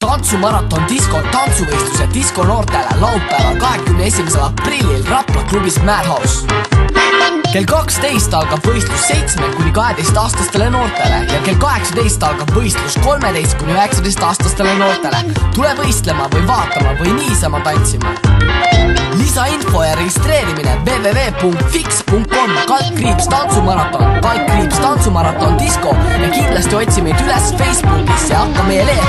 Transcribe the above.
Tantsumaraton disko tantsuvõistluse disko noortele laupäeval 21. aprillil Rapla klubis Madhouse. Kell 12 algab võistlus 7–12-aastastele noortele ja kell 18 algab võistlus 13–19-aastastele noortele. Tule võistlema või vaatama või niisama tantsima. Lisainfo ja registreerimine www.fix.com/tantsumaraton disko ja kindlasti otsi meid üles Facebookis ja hakka meie lehel